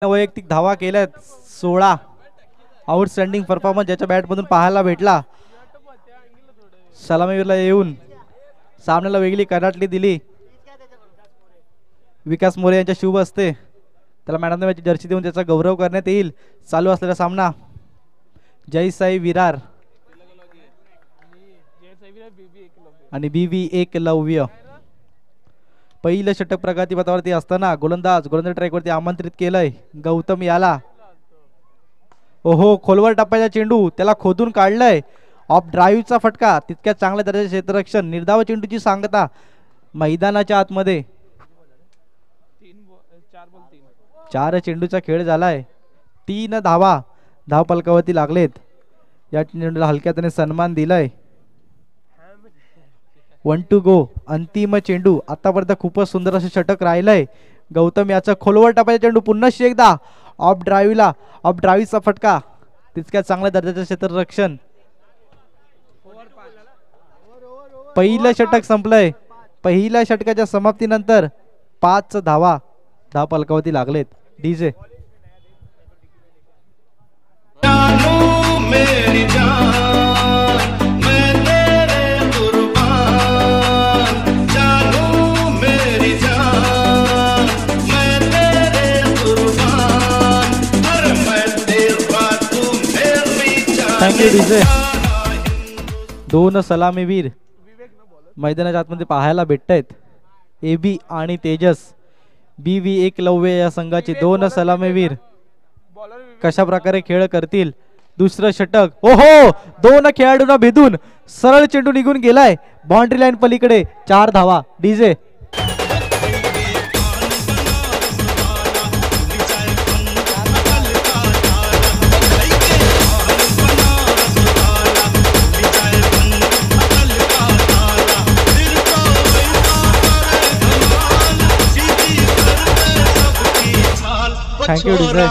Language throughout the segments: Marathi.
वैयक्तिक धावा केल्यात 16. आउटस्टँडिंग परफॉर्मन्स ज्याच्या बॅटमधून पाहायला भेटला. सलामीवीरला येऊन सामन्याला वेगळी कराटली दिली. विकास मोरे यांच्या शुभ असते त्याला man of the match Jersey देऊन त्याचा गौरव करण्यात येईल. चालू असलेला सामना जय साई विरार आणि बीबी एकलव्य. पहिलं षटक प्रगती पथावरती असताना गोलंदाज ट्रॅकवरती आमंत्रित केलंय गौतम याला. ओहो, खोलवर टप्प्याचा चेंडू त्याला खोदून काढलंय. ऑफ ड्राईव्हचा फटका, तितक्या चांगल्या दर्जाचे क्षेत्ररक्षण. निर्धाव चेंडूची सांगता मैदानाच्या आतमध्ये. 4 चेंडूचा खेळ झालाय. 3 धावा धावफलकावरती लागलेत. या चेंडूला हलक्याने सन्मान दिलाय. 1 to go. अंतिम चेंडू. आतापर्यंत खूपच सुंदर असे षटक राहिलंय. गौतम याचा खोलवर टप्प्याचा चेंडू पुन्हा एकदा ऑफ ड्राईव्हचा फटका, तितक्या चांगल्या दर्जाचे क्षेत्ररक्षण. पहिलं षटक संपलंय. पहिल्या षटकाच्या समाप्तीनंतर 5 धावा धावफलकावरती लागलेत. DJ thank you DJ. 2 सलामीवीर मैदानाच्या आतमध्ये पाहायला भेटतायत. एबी आणि तेजस. बीव्ही एकलव्य या संघाचे 2 सलामीवीर कशा प्रकारे खेळ करतील. दुसरं षटक. ओहो, 2 खेळाडूंना भेदून सरळ चेंडू निघून गेलाय बाउंड्री लाईन पलीकडे. 4 धावा. DJ thank you DJ.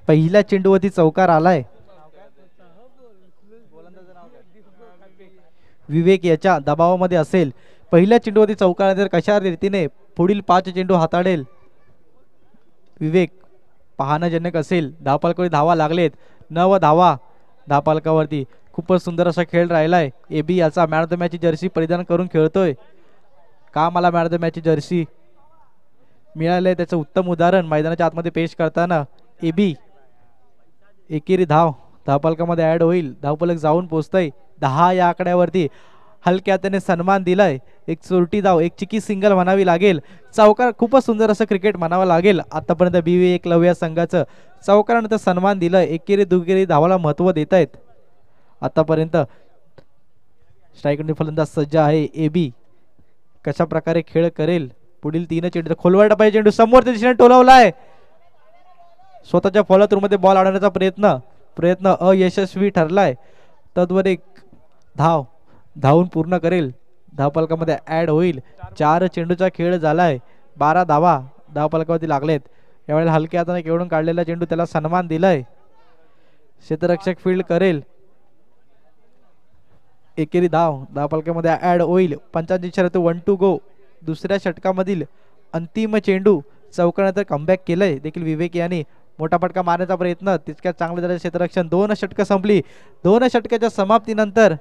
पहिल्या चेंडूवरती चौकार आलाय. विवेक याच्या दबावामध्ये असेल. पहिल्या चेंडूवरती चौकार जर कशा रीतीने पुढील 5 चेंडू हाताळेल विवेक पाहण्याजनक असेल. धावफलकावरती धावा लागलेत. 9 धावा धावफलकावरती. खूपच सुंदर असा खेळ राहिलाय. एबी याचा man of the match Jersey परिधान करून खेळतोय. का मला man of the match Jersey मिळाले त्याचं उत्तम उदाहरण मैदानाच्या आतमध्ये पेश करताना एबी एकेरी धावफलकामध्ये ऍड होईल. धावफलक जाऊन पोहोचतय 10 या आकड्यावरती. हलक्या त्याने सन्मान दिलाय. एक चोरटी धाव, एक चिकी सिंगल म्हणावी लागेल. चौकार, खूपच सुंदर असं क्रिकेट म्हणावं लागेल. आतापर्यंत बीव्ही एकलव्य संघाचं चौकारानंतर सन्मान दिलाय. एकेरी दुहेरी धावाला महत्व देत आहेत. आतापर्यंत स्ट्राईक फलंदाज सज्ज आहे. एबी कशा प्रकारे खेळ करेल. पुढील 3 चेंडू. खोलवर टप्प्याचा चेंडू समोरच्या दिशेने टोलवलाय. स्वतःच्या फॉलोथ्रूमध्ये बॉल अडवण्याचा प्रयत्न अयशस्वी ठरलाय. तद्वर एक धावून पूर्ण करेल. धावफलकामध्ये ऍड होईल. 4 चेंडूचा खेळ झालाय. 12 धावा धावफलकावरती लागलेत. यावेळेला हलक्या हाताने खेळून काढलेला चेंडू त्याला सन्मान दिलाय. क्षेत्ररक्षक फील्ड करेल. एकेरी धावफलकामध्ये ऍड होईल. 85 षटक 1 to go. दुसऱ्या षटकामधील अंतिम चेंडू चौकानंतर कमबॅक केलंय देखील विवेक यांनी. मोठा फटका मारण्याचा प्रयत्न, तितक्या चांगल्या दर्जाचे क्षेत्ररक्षण. 2 षटकं संपली. 2 षटकाच्या समाप्तीनंतर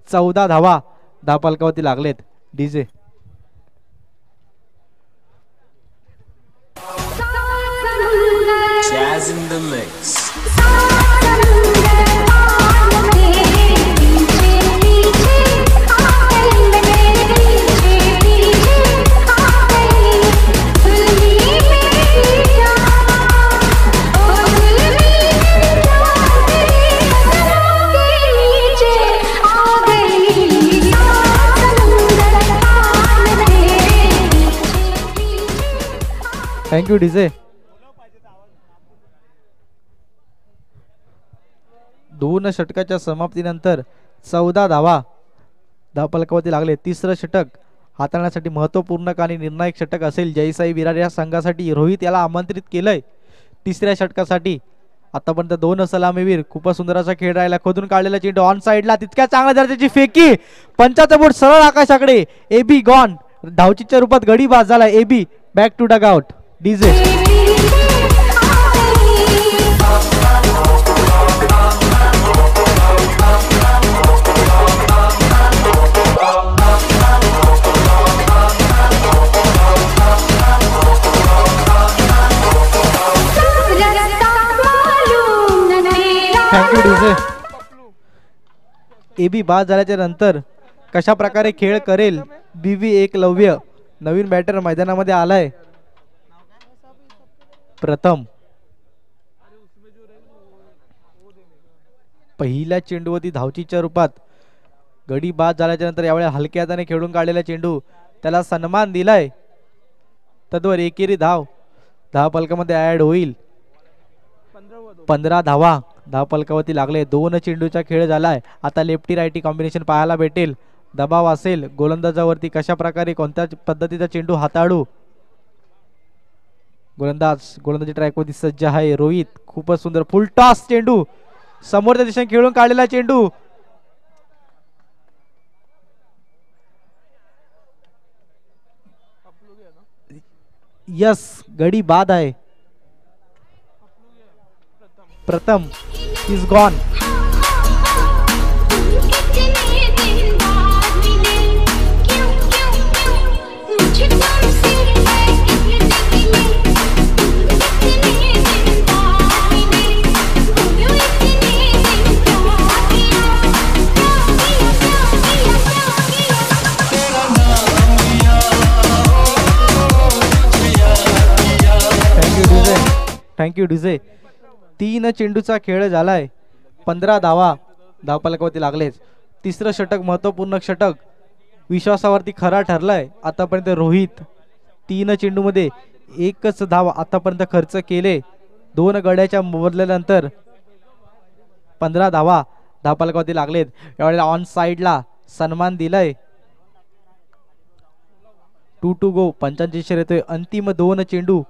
14 धावा धावफलकावरती लागलेत. DJ Jazz in the mix. Thank you DJ. 2 षटकाच्या समाप्तीनंतर 14 धावा धावफलकावरती लागले. 3रं षटक हाताळण्यासाठी महत्वपूर्ण आणि निर्णायक षटक असेल. जयसाई विरार या संघासाठी. रोहित याला आमंत्रित केलंय 3ऱ्या षटकासाठी. आतापर्यंत 2 सलामीवीर. खूपच सुंदर असा खेळ राहिला. खोदून काढलेला चेंडू ऑन साइडला, तितक्या चांगल्या दर्जाची फेकी. 75 फूट सरळ आकाशाकडे. AB gone. धावचीच्या रूपात गडी बाद झाला. AB back to dugout. DJ thank you DJ. AB बाद झाल्याच्या नंतर कशा प्रकारे खेळ करेल बीवी एकलव्य. नवीन बॅटर मैदानामध्ये आलाय प्रथम. पहिल्या चेंडूवरती धावचीच्या रूपात गडी बाद झाल्याच्या नंतर यावेळी हलक्या हाताने खेळून काढलेला चेंडू त्याला सन्मान दिलाय. तद्वर एकेरी धाव धावफलकामध्ये ऍड होईल. 15 धावा धावफलकावरती लागले. 2 चेंडूचा खेळ झालाय. आता लेफ्टी रायटी कॉम्बिनेशन पाहायला भेटेल. दबाव असेल गोलंदाजावरती कशा प्रकारे कोणत्या पद्धतीचा चेंडू हाताळू. गोलंदाजी ट्रॅकवरती सज्ज आहे रोहित. खूपच सुंदर फुल टॉस चेंडू समोरच्या दिशेने खेळून काढलेला चेंडू. यस गडी बाद आहे. प्रथम इज गॉन. Thank you DJ. 3 चेंडूचा खेळ झालाय. 15 धावा धावफलकावरती लागलेच. तिसरं षटक महत्वपूर्ण षटक विश्वासावरती खरा ठरलाय. आतापर्यंत रोहित 3 चेंडूमध्ये 1च धाव आतापर्यंत खर्च केले. 2 गड्याच्या बदल्यानंतर 15 धावा धावफलकावरती लागलेत. यावेळेला ऑन साइडला सन्मान दिलाय. 2 to go. पंचांची येतोय. अंतिम 2 चेंडू.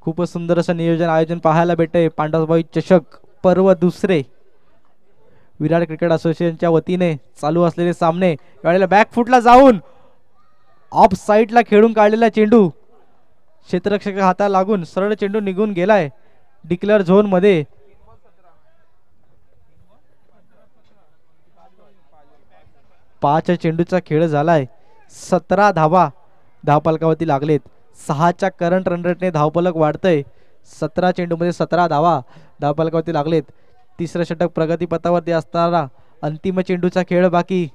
खूपच सुंदर असं नियोजन आयोजन पाहायला भेटतंय. पांडवभाई चषक पर्व दुसरे विराट क्रिकेट असोसिएशनच्या वतीने चालू असलेले सामने. यावेळेला बॅकफुटला जाऊन ऑफ साइडला खेळून काढलेला चेंडू क्षेत्ररक्षक हाताला लागून सरळ चेंडू निघून गेलाय डिक्लेअर झोन मध्ये. पाच चेंडूचा खेळ झालाय. 17 धावा धावफलकावरती लागलेत. 6च्या करंट रन रेटने धावफलक वाढतंय. 17 चेंडूमध्ये 17 धावा धावफलकावरती लागलेत. तिसरं षटक प्रगतीपथावरती असताना अंतिम चेंडूचा खेळ बाकी.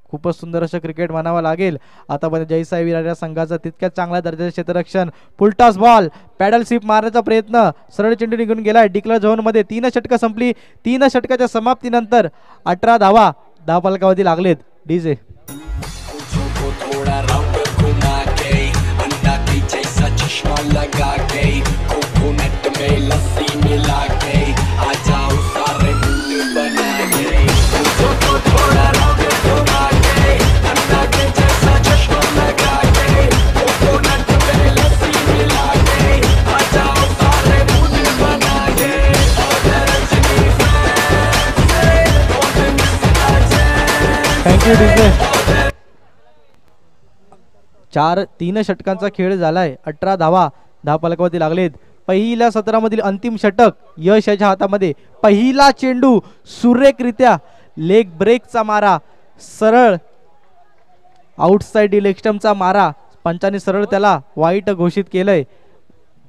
खूपच सुंदर असं क्रिकेट म्हणावं लागेल. आतापर्यंत जयसाई विराट या संघाचा तितक्याच चांगल्या दर्जाचे क्षेत्ररक्षण. फुलटॉस बॉल पॅडल स्वीप मारण्याचा प्रयत्न. सरळ चेंडू निघून गेलाय डिक्लेअर झोन मध्ये. 3 षटकं संपली. 3 षटकाच्या समाप्तीनंतर 18 धावा धावफलकावरती लागलेत. DJ thank you DJ. 3 षटकांचा खेळ झालाय. 18 धावा धावफलकावरती लागलेत. पहिल्या सत्रामधील अंतिम षटक यश याच्या हातामध्ये. पहिला चेंडू सुरेखरित्या लेग ब्रेकचा मारा. सरळ आउटसाइड इलेक्स्टमचा मारा. पंचांनी सरळ त्याला वाईट घोषित केलंय.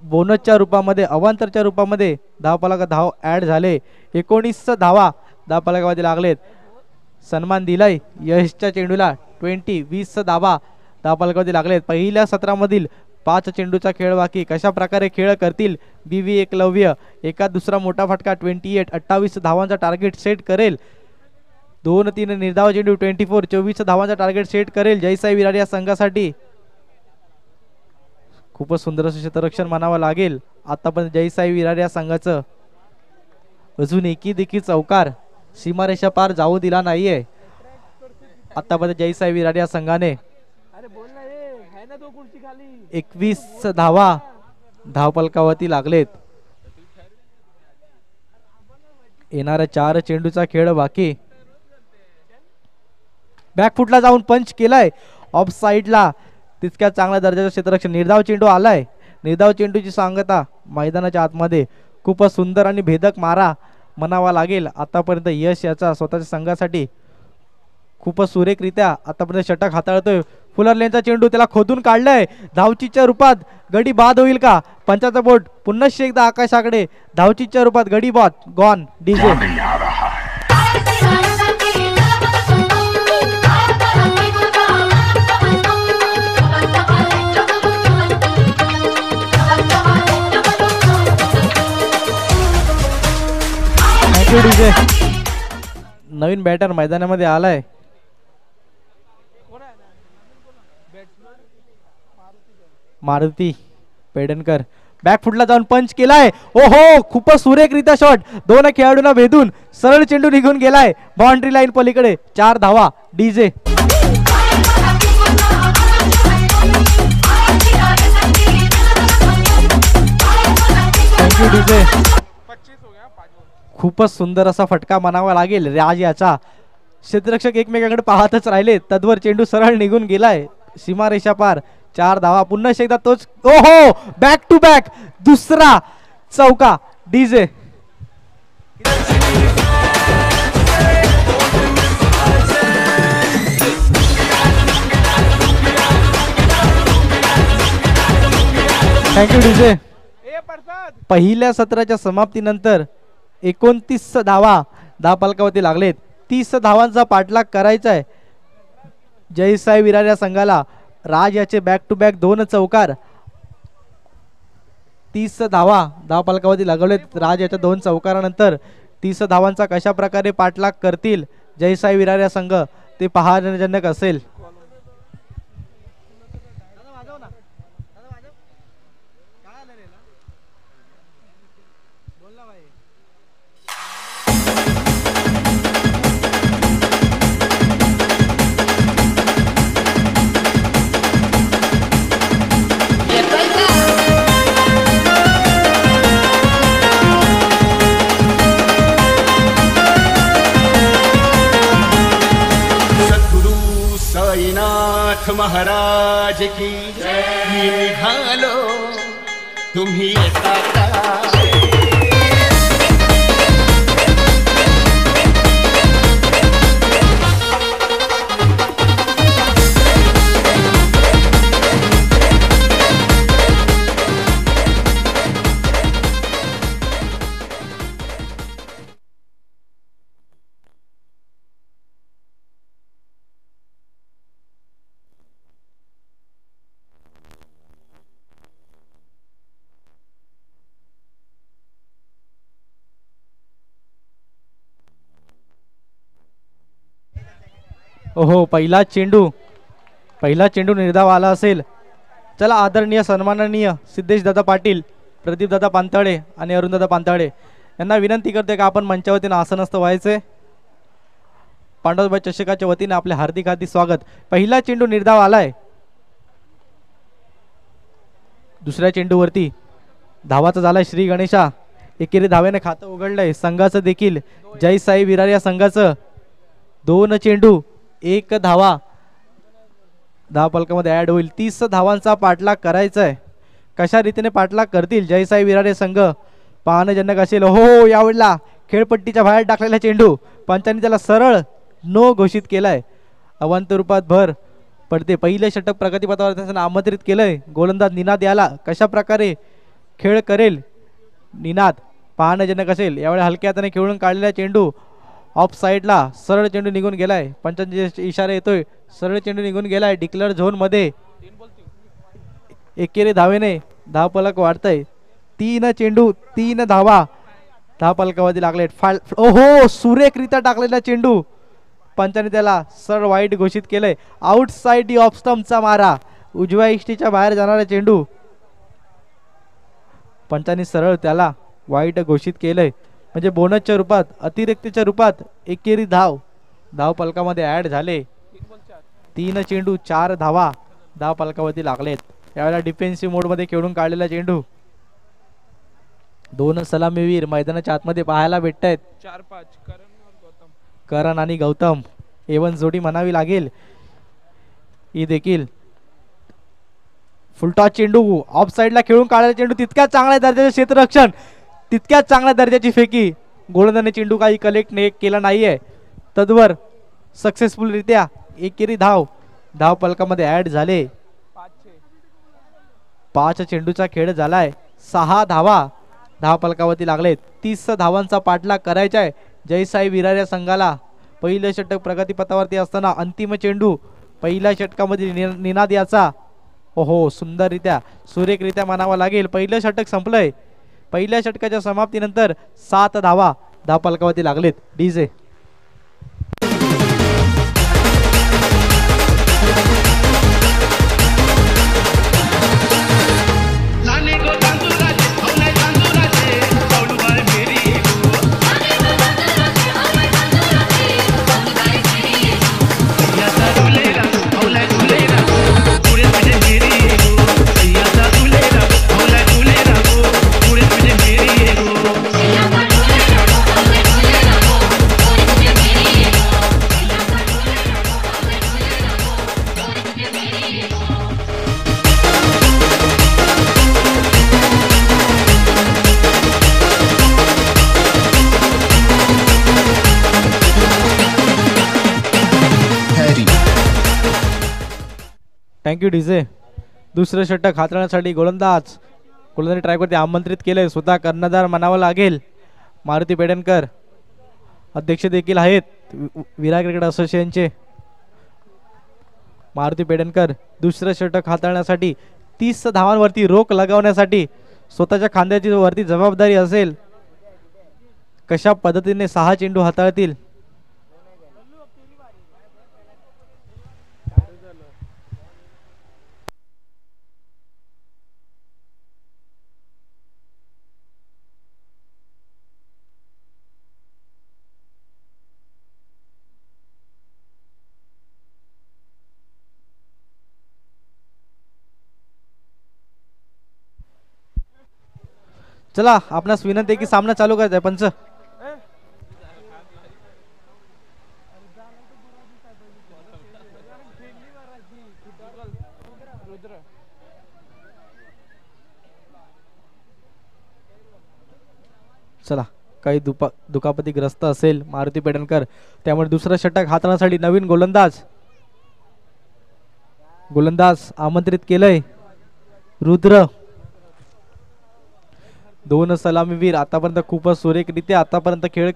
बोनसच्या रूपामध्ये अवांतरच्या रूपामध्ये धावफलकात धाव ऍड झाले. 19 धावा धावफलकावरती लागलेत. सन्मान दिलाय यशच्या चेंडूला. 20 धावा धावफलकावरती लागलेत. पहिल्या सत्रामधील 5 चेंडूचा खेळ बाकी. कशा प्रकारे खेळ करतील बीवी एकलव्य. एका दुसरा मोठा फटका 28 धावांचा टार्गेट सेट करेल. 2-3 निर्धाव चेंडू 24 धावांचा टार्गेट सेट करेल जयसाई विराट या संघासाठी. खूपच सुंदर असं क्षेत्ररक्षण म्हणावं लागेल. आतापर्यंत जयसाई विराट या संघाचं अजून एकी देखील चौकार सीमारेषा पार जाऊ दिला नाहीये. आतापर्यंत जयसाई विराट या संघाने 21 धावा धावफलकावरती लागलेत. येणाऱ्या 4 चेंडूचा खेळ बाकी. बॅकफुटला जाऊन पंच केलाय ऑफ साइडला. तितक्या चांगल्या दर्जाचं क्षेत्ररक्षण. निर्धाव चेंडू आलाय. निर्धाव चेंडूची सांगता मैदानाच्या आतमध्ये. खूपच सुंदर आणि भेदक मारा म्हणावा लागेल. आतापर्यंत यश याचा स्वतःच्या संघासाठी खूपच सुरेखरित्या आतापर्यंत षटक हाताळतोय. फुलर लेनचा चेंडू त्याला खोदून काढलाय धावचीच्या रूपात गडी बाद होईल का पंचाचा बोट पुन्हा एकदा आकाशाकडे धावचीच्या रूपात गडी बाद गॉन डीजे डीजे नवीन बॅटर मैदानामध्ये आलाय मारुती पेडणकर बॅकफुटला जाऊन पंच केलाय ओहो खूपच सुरेखरित्या शॉट दोन खेळाडूंना भेदून सरळ चेंडू निघून गेलाय बाउंड्री लाईन पलीकडे 4 धावा डीजे थँक्यू डीजे खूपच सुंदर असा फटका म्हणावा लागेल राज याचा क्षेत्ररक्षक एकमेकांकडे पाहतच राहिले तद्वर चेंडू सरळ निघून गेलाय सीमारेषा पार 4 धावा पुन्हा एकदा तोच ओहो बॅक टू बॅक दुसरा चौका डीजे थँक्यू डीजे पहिल्या सत्राच्या समाप्तीनंतर 29 धावा पालकावरती लागलेत 30 धावांचा पाठलाग करायचा आहे जयसाई विरार या संघाला राज याचे बॅक टू बॅक 2 चौकार 30 धावा पालकावरती लागवलेत राज याच्या 2 चौकारानंतर 30 धावांचा कशा प्रकारे पाठलाग करतील जयसाई विरार या संघ ते पाहण्याजनक असेल महाराज की मी निघालो तुम्ही येता का ओहो पहिला चेंडू निर्धाव आला असेल चला आदरणीय सन्माननीय सिद्धेश दादा पाटील प्रदीप दादा पांताळे आणि अरुण दादा पांताळे यांना विनंती करते का आपण मंचावरती आसनस्थ व्हायचे पांडवबाई चषकाच्या वतीने आपले हार्दिक स्वागत पहिला चेंडू निर्धाव आलाय दुसऱ्या चेंडूवरती धावाचा झालाय श्री गणेशा एकेरी धावेने खातं उघडलंय संघाचं देखील जय साई विरार या संघाचं 2 चेंडू 1 धावा पालकामध्ये ऍड होईल 30 धावांचा पाठलाग करायचा आहे कशा रीतीने पाठलाग करतील जय साई विरार हे संघ पाहणेजनक असेल हो यावेळेला खेळपट्टीच्या बाहेर टाकलेला चेंडू पंचांनी त्याला सरळ नो घोषित केलाय अवांतर रूपात भर पडते पहिले षटक प्रगतीपथावर त्यानं आमंत्रित केलंय गोलंदाज निनाद याला कशा प्रकारे खेळ करेल निनाद पाहणेजनक असेल यावेळी हलक्या हाताने खेळून काढलेला चेंडू ऑफ साइडला सरळ चेंडू निघून गेलाय पंचांचे इशारा येतोय सरळ चेंडू निघून गेलाय डिक्लेअर झोन मध्ये एकेरी धावेने धावफलक वाढतंय 3 चेंडू 3 धावा धावफलकावरती लागले ओहो सुरेखरित्या टाकलेला चेंडू पंचांनी त्याला सरळ वाईट घोषित केलंय आउटसाइड ऑफ स्टंपचा मारा उजव्या इष्टीच्या बाहेर जाणारा चेंडू पंचांनी सरळ त्याला वाईट घोषित केलंय म्हणजे बोनसच्या रूपात अतिरिक्तच्या रूपात एकेरी धाव फलकामध्ये ऍड झाले 3 चेंडू 4 धावा धाव फलकावरती लागलेत यावेळेला डिफेन्सिव्ह मोड मध्ये खेळून काढलेला चेंडू 2 सलामीवीर मैदानाच्या आतमध्ये पाहायला भेटतायत 4-5 करण आणि गौतम एवन जोडी म्हणावी लागेल ही देखील फुलटॉस चेंडू ऑफ साइडला खेळून काढलेला चेंडू तितक्याच चांगल्या दर्जाचे क्षेत्ररक्षण तितक्याच चांगल्या दर्जाची फेकी गोलंदाजाने चेंडू काही कलेक्ट केला नाहीये तद्वर सक्सेसफुल रित्या एकेरी धाव धाव फलकामध्ये ऍड झाले. 5 चेंडूचा खेळ झालाय. 6 धावा धाव फलकावरती लागलेत. 30 धावांचा पाठलाग करायचा आहे जयसाई विरार या संघाला. पहिलं षटक प्रगतीपथावरती असताना अंतिम चेंडू पहिल्या षटकामध्ये निनाद याचा. ओहो, सुंदररित्या सुरेखरित्या मानावा लागेल. पहिलं षटक संपलंय. पहिल्या षटकाच्या समाप्तीनंतर 7 धावा धाव फलकावरती लागलेत. DJ thank you DJ. दुसरं षटक हाताळण्यासाठी गोलंदाज ट्रॅकवरती आमंत्रित केलंय. स्वतः कर्णधार म्हणावं लागेल. मारुती पेडणकर अध्यक्ष देखील आहेत विरार क्रिकेट असोसिएशनचे. मारुती पेडणकर दुसरं षटक हाताळण्यासाठी 30 धावांवरती रोख लगावण्यासाठी स्वतःच्या खांद्याची वरती जबाबदारी असेल. कशा पद्धतीने 6 चेंडू हाताळतील. चला, आपणास विनंती आहे की सामना चालू करायचा आहे. पंच चला, काही दुखापतीग्रस्त असेल मारुती पेडणकर, त्यामुळे दुसरं षटक हाताळण्यासाठी नवीन गोलंदाज आमंत्रित केलंय. रुद्र 2 सलामीवीर आतापर्यंत खूपच सुरेखरित्या आतापर्यंत खेळ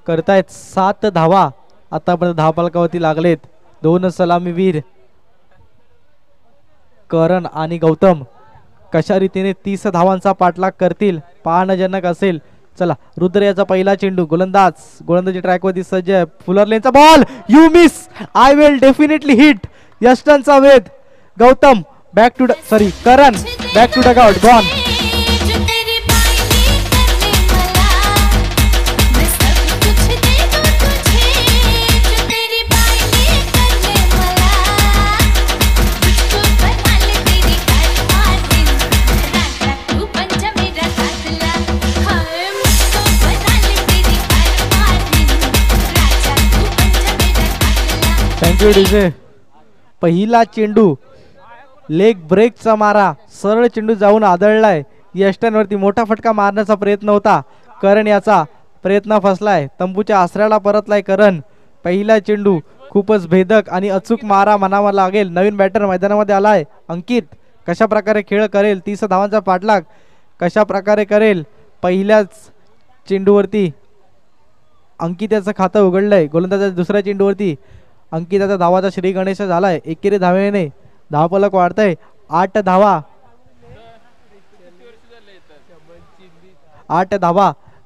करतायत. 7 धावा आतापर्यंत धावफलकावरती लागलेत. 2 सलामीवीर करण आणि गौतम कशा रीतीने 30 धावांचा पाठलाग करतील पाहणजनक असेल. चला, रुद्र याचा पहिला चेंडू. गोलंदाजी ट्रॅकवरती सज्ज आहे. फुलरलेनचा ball, you miss, I will definitely hit. यस्टनचा वेध. Gautam Karan back to dugout, gone. Thank you DJ. पहिला चेंडू लेग ब्रेकचा मारा, सरळ चेंडू जाऊन आदळलाय. यष्टांवरती मोठा फटका मारण्याचा प्रयत्न होता. करण याचा प्रयत्न फसलाय. तंबूच्या आसऱ्याला परतलाय करण. पहिला चेंडू खूपच भेदक आणि अचूक मारा म्हणावा लागेल. नवीन बॅटर मैदानामध्ये आलाय अंकित. कशा प्रकारे खेळ करेल, 30 धावांचा पाठलाग कशा प्रकारे करेल. पहिल्याच चेंडूवरती अंकिताचं खातं उघडलंय. गोलंदाजाच्या दुसऱ्या चेंडूवरती अंकिताचा धावाचा श्री गणेश झालाय. एकेरी धावेने धावफलक वाढतंय. 8 धावा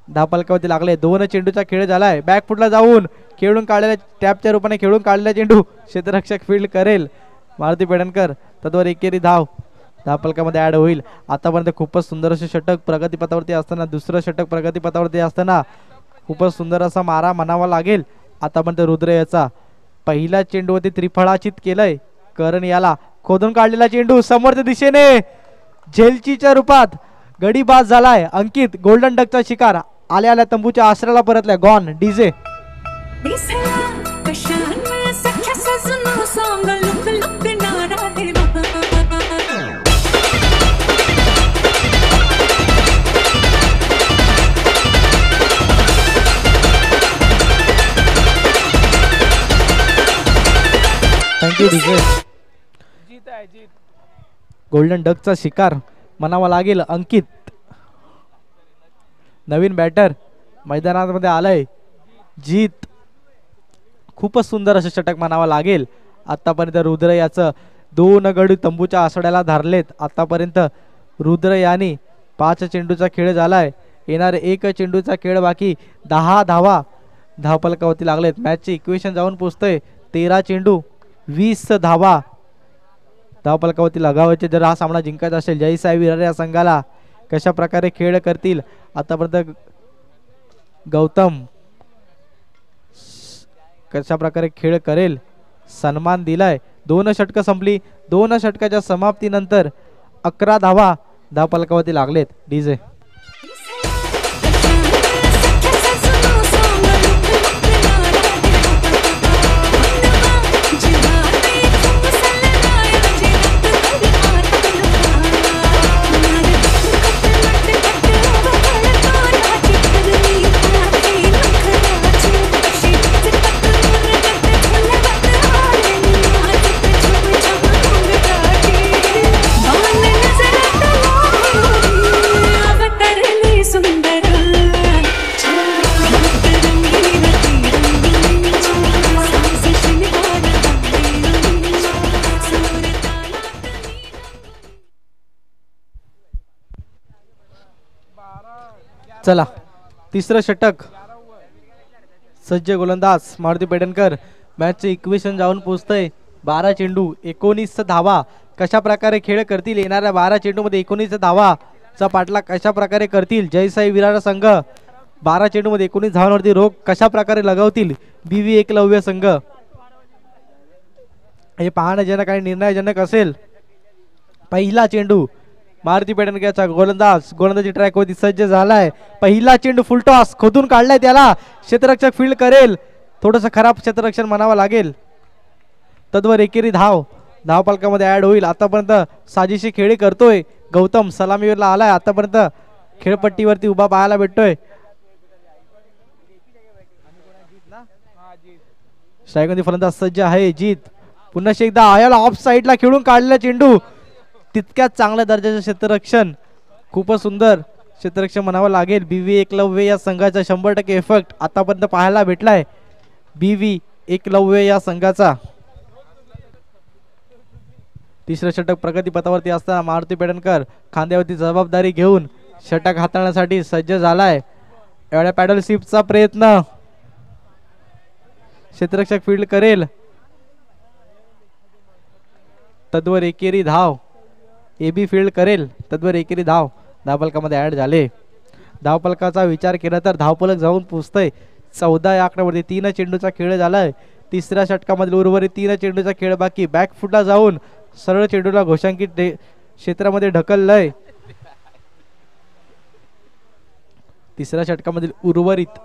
धावफलकावरती लागले. 2 चेंडूचा खेळ झालाय. बॅकफुटला जाऊन खेळून काढलेल्या टॅपच्या रूपाने खेळून काढलेला चेंडू क्षेत्ररक्षक फील्ड करेल मारुती पेडणकर. तत्वर एकेरी धावफलकामध्ये ऍड होईल. आतापर्यंत खूपच सुंदर असे षटक प्रगतीपथावरती असताना, दुसरं षटक प्रगतीपथावरती असताना खूपच सुंदर असा मारा म्हणावा लागेल. आतापर्यंत रुद्र याचा पहिला चेंडूवरती त्रिफळाचित केलंय. करण याला खोदून काढलेला चेंडू समोरच्या दिशेने झेलचीच्या रूपात गडी बाद झालाय. अंकित गोल्डन डकचा शिकार. आल्या तंबूच्या आश्रयाला परतल्या. Gone. DJ thank you DJ. Golden डकचा शिकार म्हणावा लागेल अंकित. नवीन बॅटर मैदानामध्ये आलाय जीत. खूपच सुंदर असं षटक म्हणावं लागेल. आतापर्यंत रुद्र याचं 2 गडी तंबूच्या आसड्याला धरलेत. आतापर्यंत रुद्र याने 5 चेंडूचा खेळ झालाय. येणारे 1 चेंडूचा खेळ बाकी. 10 धावा धावपलकावरती लागलेत. मॅचचे इक्वेशन जाऊन पोचतंय 13 चेंडू 20 धावा धावपलकावरती लगावायचे. जर हा सामना जिंकायचा असेल जयसाई विरार या संघाला कशा प्रकारे खेळ करतील. आतापर्यंत गौतम कशा प्रकारे खेळ करेल सन्मान दिलाय. 2 षटकं संपली. 2 षटकाच्या समाप्तीनंतर 11 धावा धावपलकावरती लागलेत. डीजे चला तिसरं षटक. सज्ज गोलंदाज मारुती पेडणकर. मॅचचे इक्वेशन जाऊन पोचतंय 12 चेंडू 19 धावा कशा प्रकारे खेळ करतील. येणाऱ्या 12 चेंडूमध्ये 19 धावाचा पाठलाग कशा प्रकारे करतील जयसाई विरार संघ. 12 चेंडूमध्ये 19 धावांवरती रोख कशा प्रकारे लगावतील बीव्ही एकलव्य संघ. हे पाहणजनक आणि निर्णयजनक असेल. पहिला चेंडू मारुती पेडणकरचा गोलंदाजी ट्रॅक वरती सज्ज झालाय. पहिला चेंडू फुलटॉस खोदून काढलाय त्याला. क्षेत्ररक्षक फील्ड करेल. थोडंसं खराब क्षेत्ररक्षण म्हणावं लागेल. तद्वर एकेरी धावपलकामध्ये ऍड होईल. आतापर्यंत साजिशी खेळी करतोय गौतम. सलामीवरला आलाय. आतापर्यंत खेळपट्टीवरती उभा पाहायला भेटतोय. स्ट्रायकमध्ये फलंदाज सज्ज आहे जीत. पुन्हा एकदा आयाला ऑफ साईडला खेळून काढलेला चेंडू. तितक्याच चांगल्या दर्जाचे क्षेत्ररक्षण. खूपच सुंदर क्षेत्ररक्षण म्हणावं लागेल. बीव्ही एकलव्य या संघाचा 100% इफेक्ट आतापर्यंत पाहायला भेटलाय. बीव्ही एकलव्य या संघाचा. तिसरं षटक प्रगतीपथावरती असताना मारुती पेडणकर खांद्यावरती जबाबदारी घेऊन षटक हाताळण्यासाठी सज्ज झालाय. एवढ्या पॅडल शिफ्टचा प्रयत्न. क्षेत्ररक्षक फील्ड करेल. तद्वर एकेरी धाव. एबी फील्ड करेल. तद्वर एकेरी धावपलकामध्ये ऍड झाले. धावपलकाचा विचार केला तर धावपलक जाऊन पोचतंय 14 या आकड्यावरती. 3 चेंडूचा खेळ झालाय. तिसऱ्या षटकामधील उर्वरित 3 चेंडूचा खेळ बाकी. बॅकफुटला जाऊन सरळ चेंडूला घोषांकित क्षेत्रामध्ये ढकललंय. तिसऱ्या षटकामधील उर्वरित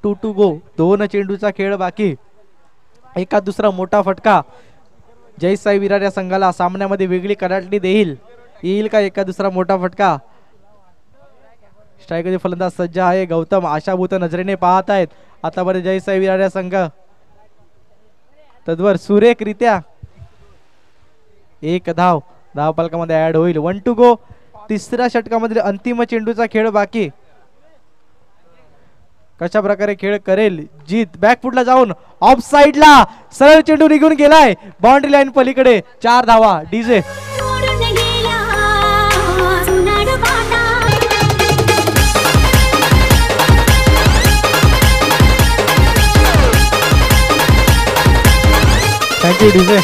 2 to go. 2 चेंडूचा खेळ बाकी. एका दुसरा मोठा फटका जयसाई विरार या संघाला सामन्यामध्ये वेगळी कडाटणी येईल का एका दुसरा मोठा फटका. स्ट्रायकरचे फलंदाज सज्ज आहे गौतम. आशाभूत नजरेने पाहत आहेत आतापर्यंत जयसाई विरार या संघ. तद्वर सुरेखरित्या 1 धावपलकामध्ये ऍड होईल. 1 to go. तिसऱ्या षटकामध्ये अंतिम चेंडूचा खेळ बाकी. कशा प्रकारे खेळ करेल जीत. बॅकफुटला जाऊन ऑफ साइडला सरळ चेंडू निघून गेलाय बाउंड्री लाईन पलीकडे. 4 धावा. DJ thank you DJ.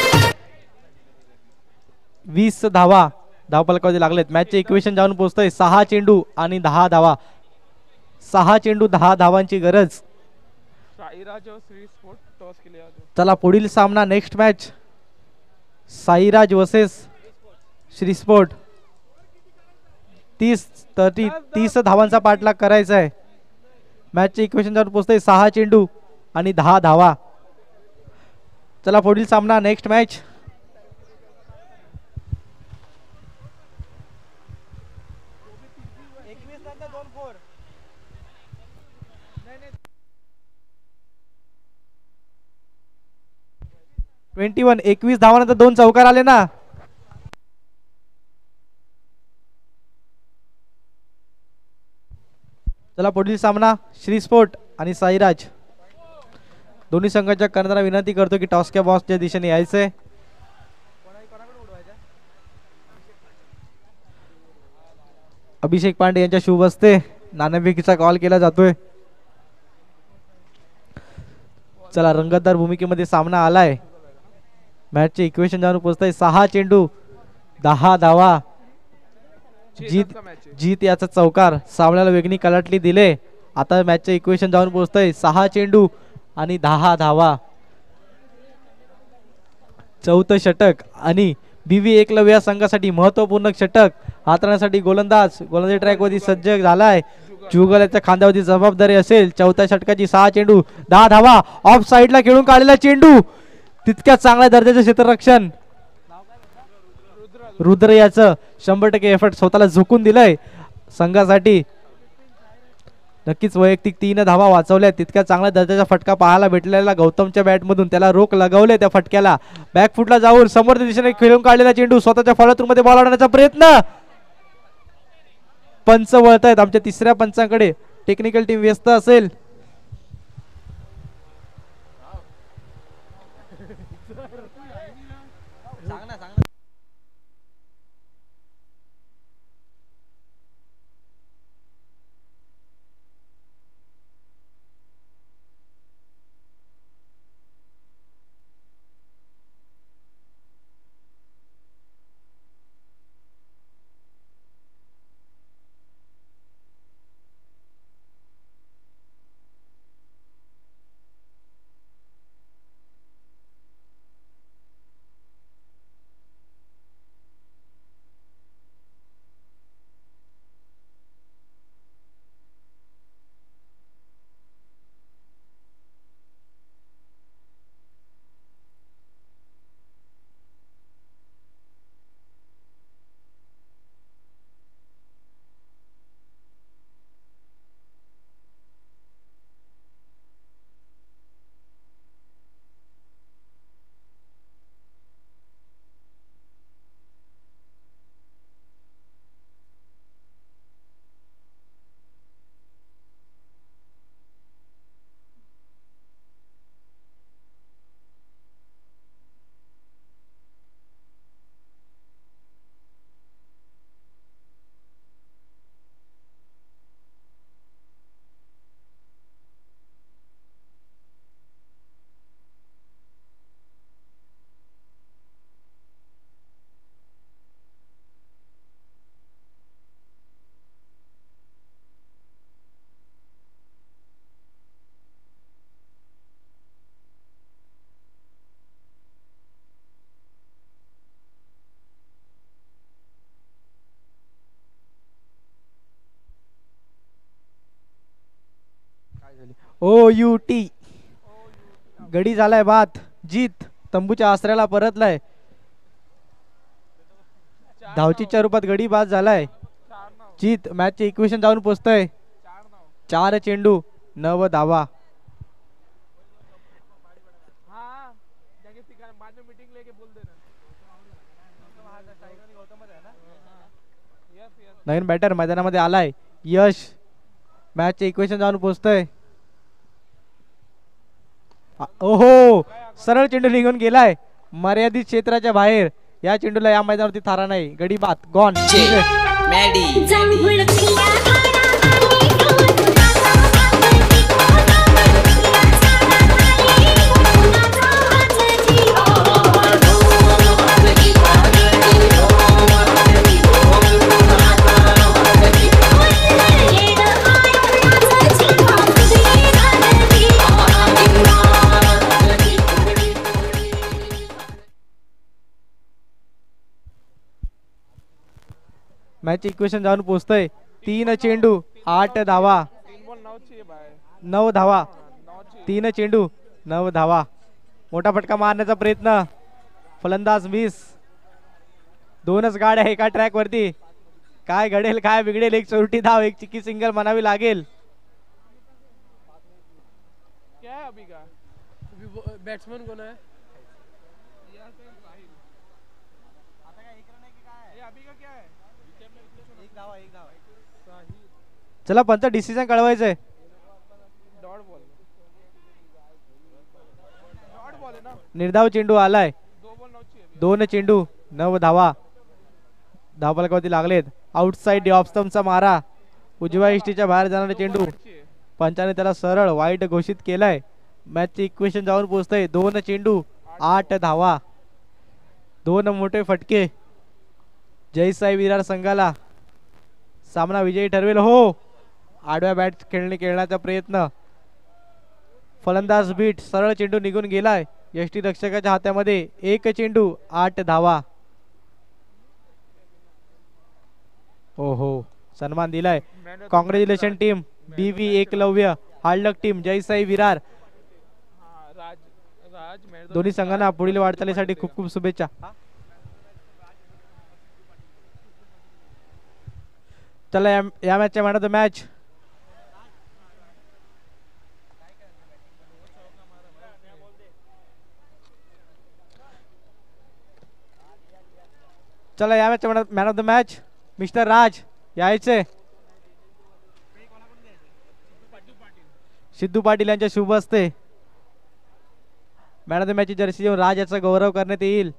20 धावा धावपलकावरती लागलेत. मॅचचे इक्वेशन जाऊन पोहोचतोय 6 चेंडू आणि 10 धावा. 6 चेंडू 10 धावांची गरज. चला पुढील सामना next match Sairaj versus Shri sport. 30 धावांचा पाठलाग करायचा आहे. मॅचचे इक्वेशन जाऊन पोहोचतोय 6 चेंडू आणि 10 धावा. चला पुढील सामना नेक्स्ट मॅच 21 21 धावानंतर 2 चौकार आले ना. चला पुढील सामना श्री स्पोर्ट आणि साईराज. दोन्ही संघाच्या कर्णधारांना विनंती करतो की टॉसच्या बॉक्सच्या दिशेने यायचंय. अभिषेक पांडे यांच्या शुभ हस्ते नाणेफेकीचा कॉल केला जातोय. चला रंगतदार भूमिकेमध्ये सामना आलाय. मॅचचे इक्वेशन जाणून पोहोचतंय. 6 चेंडू 10 धावा. जीत याचा चौकार सामन्याला वेगळी कलाटली दिले. आता मॅचचे इक्वेशन जाऊन पोहोचतंय 6 चेंडू आणि 10 धावा. चौथं षटक आणि बीव्ही एकलव्य या संघासाठी महत्वपूर्ण षटक हाताळण्यासाठी गोलंदाजी ट्रॅक वरती सज्ज झालाय. जुगल याच्या खांद्यावरती जबाबदारी असेल. चौथ्या षटकाची 6 चेंडू 10 धावा. ऑफ साइडला खेळून काढलेला चेंडू तितक्या चांगल्या दर्जाचे क्षेत्ररक्षण. रुद्र याचं 100% एफर्ट स्वतःला झुकून दिलंय संघासाठी. नक्कीच वैयक्तिक 3 धावा वाचवल्या. तितक्या चांगल्या दर्जाचा फटका पाहायला भेटलेला गौतमच्या बॅटमधून. त्याला रोख लगवले त्या फटक्याला. बॅकफुटला जाऊन समोरच्या दिशेने खेळून काढलेला चेंडू स्वतःच्या फॉलोथ्रू मध्ये बॉल आणण्याचा प्रयत्न. पंच वळतायत. आमच्या तिसऱ्या पंचांकडे टेक्निकल टीम व्यस्त असेल. OUT गडी झालाय बाद. जीत तंबूच्या आसऱ्याला परतलाय. धावचीच्या रूपात गडी बाद झालाय. जीत मॅचचे इक्वेशन जाऊन पोहोचतोय 4 चेंडू 9 धावा. नवीन बॅटर मैदानामध्ये आलाय यश. मॅचचे इक्वेशन जाऊन पोहोचतोय. ओहो सरळ चेंडू निघून गेलाय मर्यादित क्षेत्राच्या बाहेर. या चेंडूला या मैदानावरती थारा नाही. गडी बाद गॉन. मॅच इक्वेशन जाऊन पोहोचतोय 3 चेंडू 8 धावा. 9 धावा. 3 चेंडू 9 धावा. मोठा फटका मारण्याचा प्रयत्न. फलंदाज मिस. 2च गाड्या एका ट्रॅक वरती. काय घडेल काय बिघडेल. एक चोरटी धाव एक चिक्की सिंगल म्हणावी लागेल. क्या है अभी का? बॅट्समन कोण आहे? चला पंच डिसिजन कळवायचंय. निर्धाव चेंडू आलाय. 2 चेंडू 9 धावा. धावफलकावरती लागलेत. आउटसाइड ऑफ स्टंपचा मारा. उजव्या इष्टीच्या बाहेर जाणारा चेंडू. पंचाने त्याला सरळ वाईट घोषित केलाय. मॅचचे इक्वेशन जाऊन पोहोचतंय. 2 चेंडू 8 धावा. 2 मोठे फटके. जय साई विरार संघाला सामना विजयी ठरवेल. हो, आडव्या बॅट खेळण्याचा प्रयत्न. फलंदाज बीट सरळ चेंडू निघून गेलाय. यष्टी रक्षकाच्या हातामध्ये. 1 चेंडू 8 धावा. हो, सन्मान दिलाय. Congratulation team BV Eklavya. Hard luck team Jai Sai Virar. दोन्ही संघांना पुढील वाटचालीसाठी खूप खूप शुभेच्छा. चला या मॅचच्या मॅन ऑफ द मॅच. चला या मॅचच्या man of the match mister Raj यायचे. सिद्धू पाटील यांच्या शुभ हस्ते मॅन ऑफ द मॅचची जर्सी देऊन राज याचा गौरव करण्यात येईल.